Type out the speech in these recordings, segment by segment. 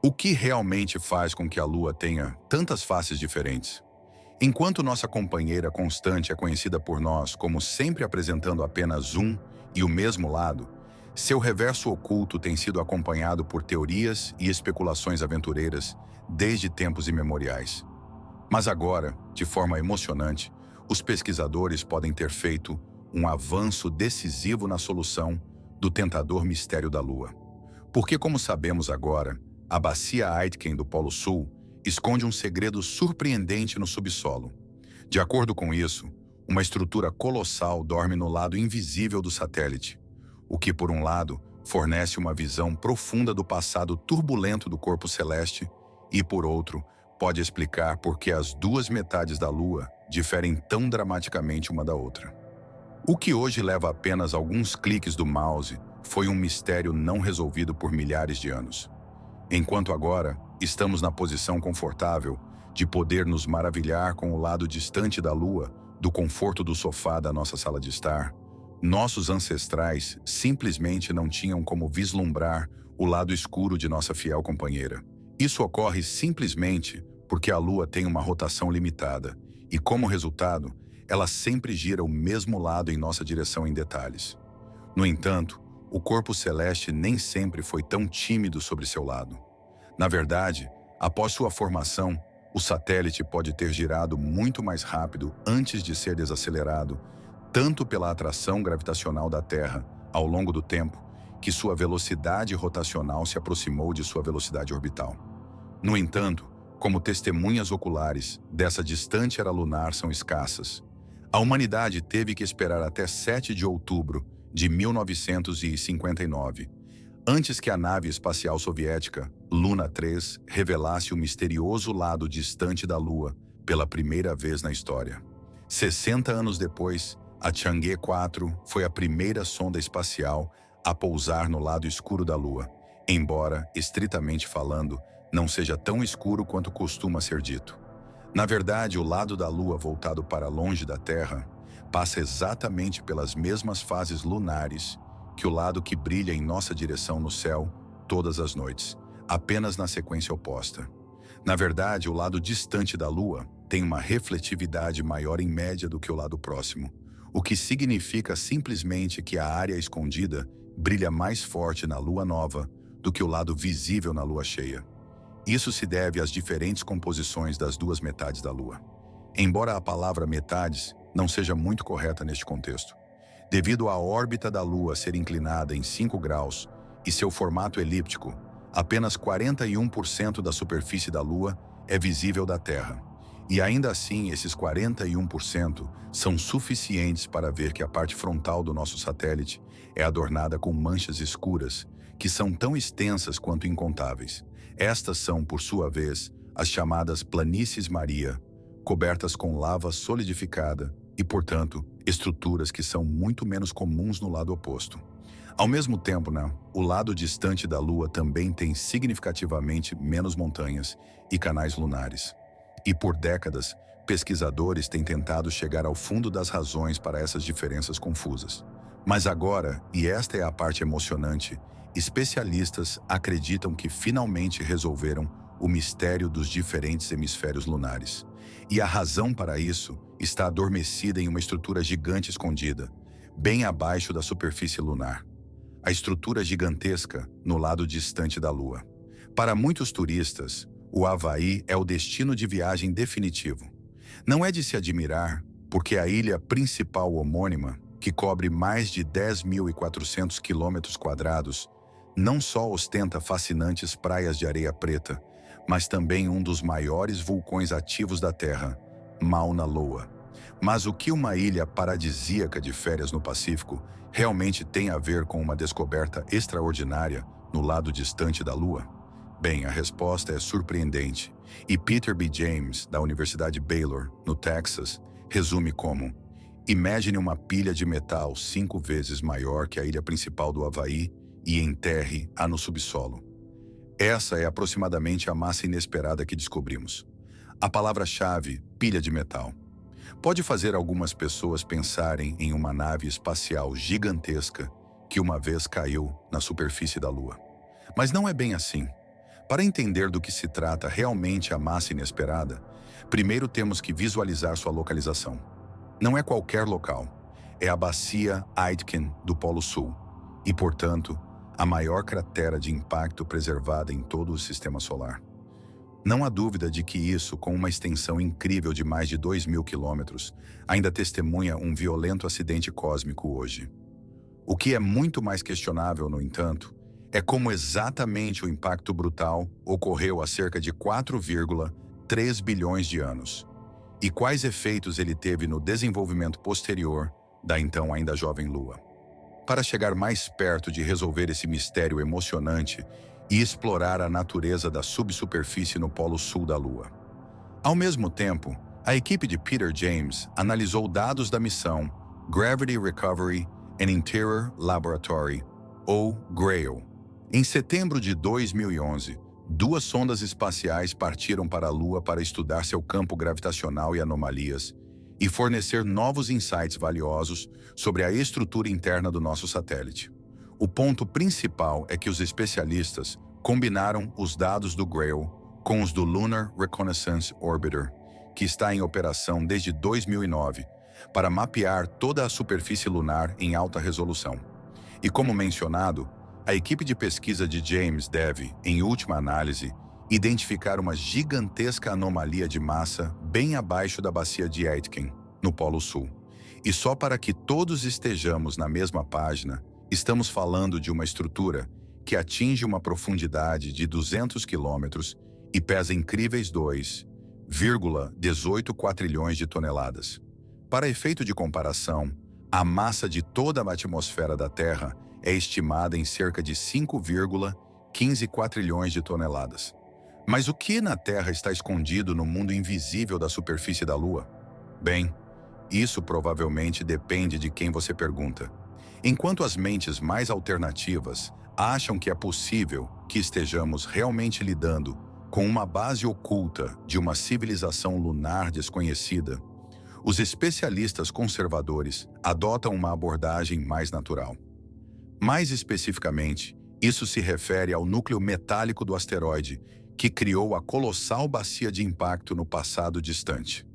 O que realmente faz com que a Lua tenha tantas faces diferentes? Enquanto nossa companheira constante é conhecida por nós como sempre apresentando apenas um e o mesmo lado, seu reverso oculto tem sido acompanhado por teorias e especulações aventureiras desde tempos imemoriais. Mas agora, de forma emocionante, os pesquisadores podem ter feito um avanço decisivo na solução do tentador mistério da Lua. Porque, como sabemos agora, a bacia Aitken do Polo Sul esconde um segredo surpreendente no subsolo. De acordo com isso, uma estrutura colossal dorme no lado invisível do satélite, o que, por um lado, fornece uma visão profunda do passado turbulento do corpo celeste e, por outro, pode explicar por que as duas metades da Lua diferem tão dramaticamente uma da outra. O que hoje leva apenas alguns cliques do mouse foi um mistério não resolvido por milhares de anos. Enquanto agora estamos na posição confortável de poder nos maravilhar com o lado distante da Lua, do conforto do sofá da nossa sala de estar, nossos ancestrais simplesmente não tinham como vislumbrar o lado escuro de nossa fiel companheira. Isso ocorre simplesmente porque a Lua tem uma rotação limitada e, como resultado, ela sempre gira o mesmo lado em nossa direção em detalhes. No entanto, o corpo celeste nem sempre foi tão tímido sobre seu lado. Na verdade, após sua formação, o satélite pode ter girado muito mais rápido antes de ser desacelerado, tanto pela atração gravitacional da Terra ao longo do tempo, que sua velocidade rotacional se aproximou de sua velocidade orbital. No entanto, como testemunhas oculares dessa distante era lunar são escassas, a humanidade teve que esperar até 7 de outubro de 1959, antes que a nave espacial soviética, Luna 3, revelasse o misterioso lado distante da Lua pela primeira vez na história. 60 anos depois, a Chang'e 4 foi a primeira sonda espacial a pousar no lado escuro da Lua, embora, estritamente falando, não seja tão escuro quanto costuma ser dito. Na verdade, o lado da Lua voltado para longe da Terra passa exatamente pelas mesmas fases lunares que o lado que brilha em nossa direção no céu todas as noites, apenas na sequência oposta. Na verdade, o lado distante da Lua tem uma refletividade maior em média do que o lado próximo, o que significa simplesmente que a área escondida brilha mais forte na Lua nova do que o lado visível na Lua cheia. Isso se deve às diferentes composições das duas metades da Lua. Embora a palavra metades não seja muito correta neste contexto, devido à órbita da Lua ser inclinada em 5 graus e seu formato elíptico, apenas 41% da superfície da Lua é visível da Terra. E ainda assim, esses 41% são suficientes para ver que a parte frontal do nosso satélite é adornada com manchas escuras, que são tão extensas quanto incontáveis. Estas são, por sua vez, as chamadas planícies Maria, cobertas com lava solidificada e, portanto, estruturas que são muito menos comuns no lado oposto. Ao mesmo tempo, o lado distante da Lua também tem significativamente menos montanhas e canais lunares. E por décadas, pesquisadores têm tentado chegar ao fundo das razões para essas diferenças confusas. Mas agora, e esta é a parte emocionante, especialistas acreditam que finalmente resolveram o mistério dos diferentes hemisférios lunares. E a razão para isso está adormecida em uma estrutura gigante escondida, bem abaixo da superfície lunar. A estrutura gigantesca no lado distante da Lua. Para muitos turistas, o Havaí é o destino de viagem definitivo. Não é de se admirar, porque a ilha principal homônima, que cobre mais de 10.400 quilômetros quadrados, não só ostenta fascinantes praias de areia preta, mas também um dos maiores vulcões ativos da Terra, Mauna Loa. Mas o que uma ilha paradisíaca de férias no Pacífico realmente tem a ver com uma descoberta extraordinária no lado distante da Lua? Bem, a resposta é surpreendente, e Peter B. James, da Universidade Baylor, no Texas, resume como: imagine uma pilha de metal 5 vezes maior que a ilha principal do Havaí e enterre-a no subsolo. Essa é aproximadamente a massa inesperada que descobrimos. A palavra-chave, pilha de metal, pode fazer algumas pessoas pensarem em uma nave espacial gigantesca que uma vez caiu na superfície da Lua. Mas não é bem assim. Para entender do que se trata realmente a massa inesperada, primeiro temos que visualizar sua localização. Não é qualquer local, é a bacia Aitken do Polo Sul e, portanto, a maior cratera de impacto preservada em todo o Sistema Solar. Não há dúvida de que isso, com uma extensão incrível de mais de 2.000 quilômetros, ainda testemunha um violento acidente cósmico hoje. O que é muito mais questionável, no entanto, é como exatamente o impacto brutal ocorreu há cerca de 4,3 bilhões de anos, e quais efeitos ele teve no desenvolvimento posterior da então ainda jovem Lua. Para chegar mais perto de resolver esse mistério emocionante e explorar a natureza da subsuperfície no Polo Sul da Lua. Ao mesmo tempo, a equipe de Peter James analisou dados da missão Gravity Recovery and Interior Laboratory, ou GRAIL. Em setembro de 2011, 2 sondas espaciais partiram para a Lua para estudar seu campo gravitacional e anomalias e fornecer novos insights valiosos sobre a estrutura interna do nosso satélite. O ponto principal é que os especialistas combinaram os dados do GRAIL com os do Lunar Reconnaissance Orbiter, que está em operação desde 2009, para mapear toda a superfície lunar em alta resolução. E como mencionado, a equipe de pesquisa de James deve, em última análise, identificar uma gigantesca anomalia de massa bem abaixo da bacia de Aitken, no Polo Sul. E só para que todos estejamos na mesma página, estamos falando de uma estrutura que atinge uma profundidade de 200 quilômetros e pesa incríveis 2,18 quatrilhões de toneladas. Para efeito de comparação, a massa de toda a atmosfera da Terra é estimada em cerca de 5,15 quatrilhões de toneladas. Mas o que na Terra está escondido no mundo invisível da superfície da Lua? Bem, isso provavelmente depende de quem você pergunta. Enquanto as mentes mais alternativas acham que é possível que estejamos realmente lidando com uma base oculta de uma civilização lunar desconhecida, os especialistas conservadores adotam uma abordagem mais natural. Mais especificamente, isso se refere ao núcleo metálico do asteroide que criou a colossal bacia de impacto no passado distante.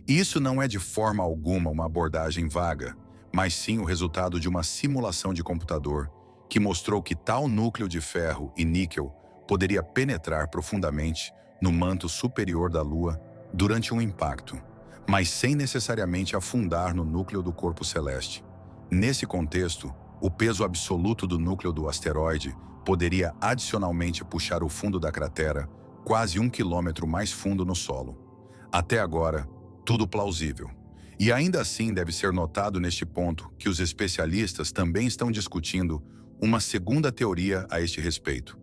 Isso não é de forma alguma uma abordagem vaga, mas sim o resultado de uma simulação de computador que mostrou que tal núcleo de ferro e níquel poderia penetrar profundamente no manto superior da Lua durante um impacto, mas sem necessariamente afundar no núcleo do corpo celeste. Nesse contexto, o peso absoluto do núcleo do asteroide poderia adicionalmente puxar o fundo da cratera quase 1 quilômetro mais fundo no solo. Até agora, tudo plausível. E ainda assim deve ser notado neste ponto que os especialistas também estão discutindo uma segunda teoria a este respeito.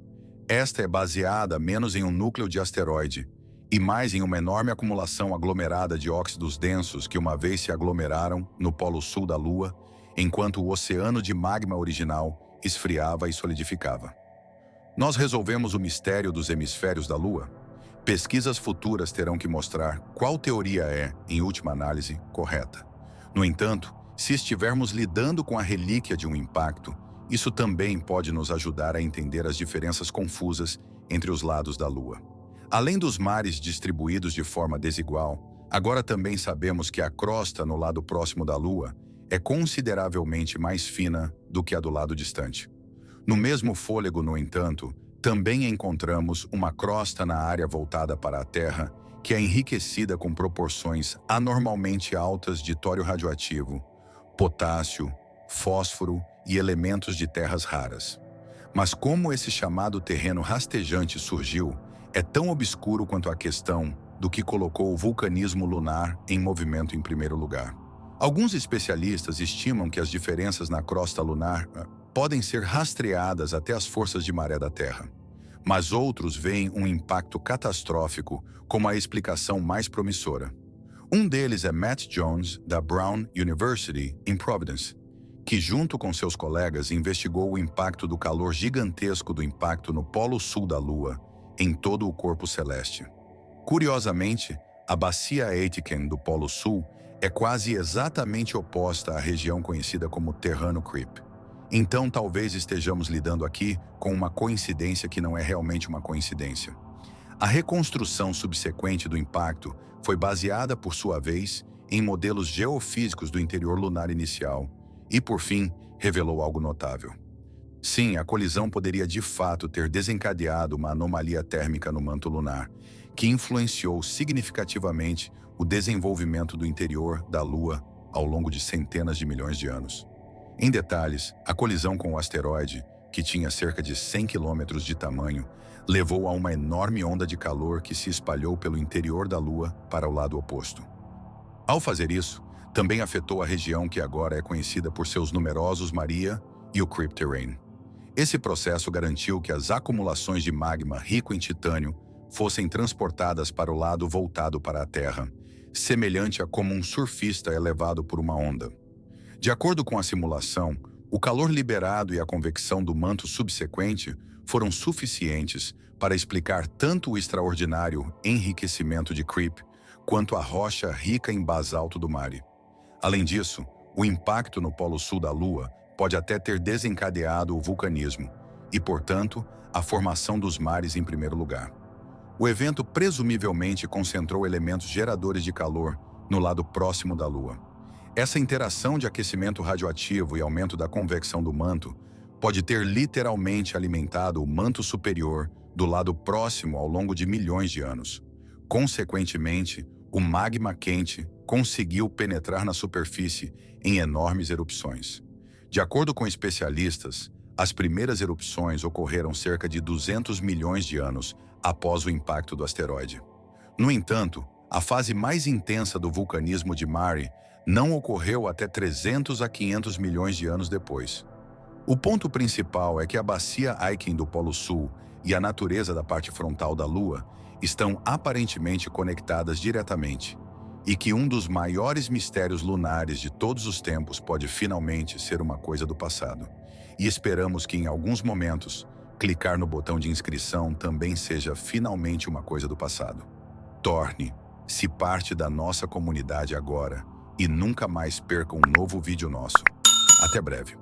Esta é baseada menos em um núcleo de asteroide e mais em uma enorme acumulação aglomerada de óxidos densos que uma vez se aglomeraram no Polo Sul da Lua, enquanto o oceano de magma original esfriava e solidificava. Nós resolvemos o mistério dos hemisférios da Lua? Pesquisas futuras terão que mostrar qual teoria é, em última análise, correta. No entanto, se estivermos lidando com a relíquia de um impacto, isso também pode nos ajudar a entender as diferenças confusas entre os lados da Lua. Além dos mares distribuídos de forma desigual, agora também sabemos que a crosta no lado próximo da Lua é consideravelmente mais fina do que a do lado distante. No mesmo fôlego, no entanto, também encontramos uma crosta na área voltada para a Terra que é enriquecida com proporções anormalmente altas de tório radioativo, potássio, fósforo e elementos de terras raras. Mas como esse chamado terreno rastejante surgiu, é tão obscuro quanto a questão do que colocou o vulcanismo lunar em movimento em primeiro lugar. Alguns especialistas estimam que as diferenças na crosta lunar podem ser rastreadas até as forças de maré da Terra. Mas outros veem um impacto catastrófico como a explicação mais promissora. Um deles é Matt Jones, da Brown University, em Providence, que junto com seus colegas investigou o impacto do calor gigantesco do impacto no Polo Sul da Lua em todo o corpo celeste. Curiosamente, a bacia Aitken do Polo Sul é quase exatamente oposta à região conhecida como Terrano Creep. Então talvez estejamos lidando aqui com uma coincidência que não é realmente uma coincidência. A reconstrução subsequente do impacto foi baseada, por sua vez, em modelos geofísicos do interior lunar inicial e, por fim, revelou algo notável. Sim, a colisão poderia de fato ter desencadeado uma anomalia térmica no manto lunar, que influenciou significativamente o desenvolvimento do interior da Lua ao longo de centenas de milhões de anos. Em detalhes, a colisão com o asteroide, que tinha cerca de 100 quilômetros de tamanho, levou a uma enorme onda de calor que se espalhou pelo interior da Lua para o lado oposto. Ao fazer isso, também afetou a região que agora é conhecida por seus numerosos Maria e o Creep Terrain. Esse processo garantiu que as acumulações de magma rico em titânio fossem transportadas para o lado voltado para a Terra, semelhante a como um surfista é levado por uma onda. De acordo com a simulação, o calor liberado e a convecção do manto subsequente foram suficientes para explicar tanto o extraordinário enriquecimento de Creep quanto a rocha rica em basalto do Mare. Além disso, o impacto no polo sul da Lua pode até ter desencadeado o vulcanismo e, portanto, a formação dos mares em primeiro lugar. O evento presumivelmente concentrou elementos geradores de calor no lado próximo da Lua. Essa interação de aquecimento radioativo e aumento da convecção do manto pode ter literalmente alimentado o manto superior do lado próximo ao longo de milhões de anos. Consequentemente, o magma quente conseguiu penetrar na superfície em enormes erupções. De acordo com especialistas, as primeiras erupções ocorreram cerca de 200 milhões de anos após o impacto do asteroide. No entanto, a fase mais intensa do vulcanismo de Mare não ocorreu até 300 a 500 milhões de anos depois. O ponto principal é que a bacia Aitken do Polo Sul e a natureza da parte frontal da Lua estão aparentemente conectadas diretamente, e que um dos maiores mistérios lunares de todos os tempos pode finalmente ser uma coisa do passado. E esperamos que, em alguns momentos, clicar no botão de inscrição também seja finalmente uma coisa do passado. Torne-se parte da nossa comunidade agora e nunca mais perca um novo vídeo nosso. Até breve.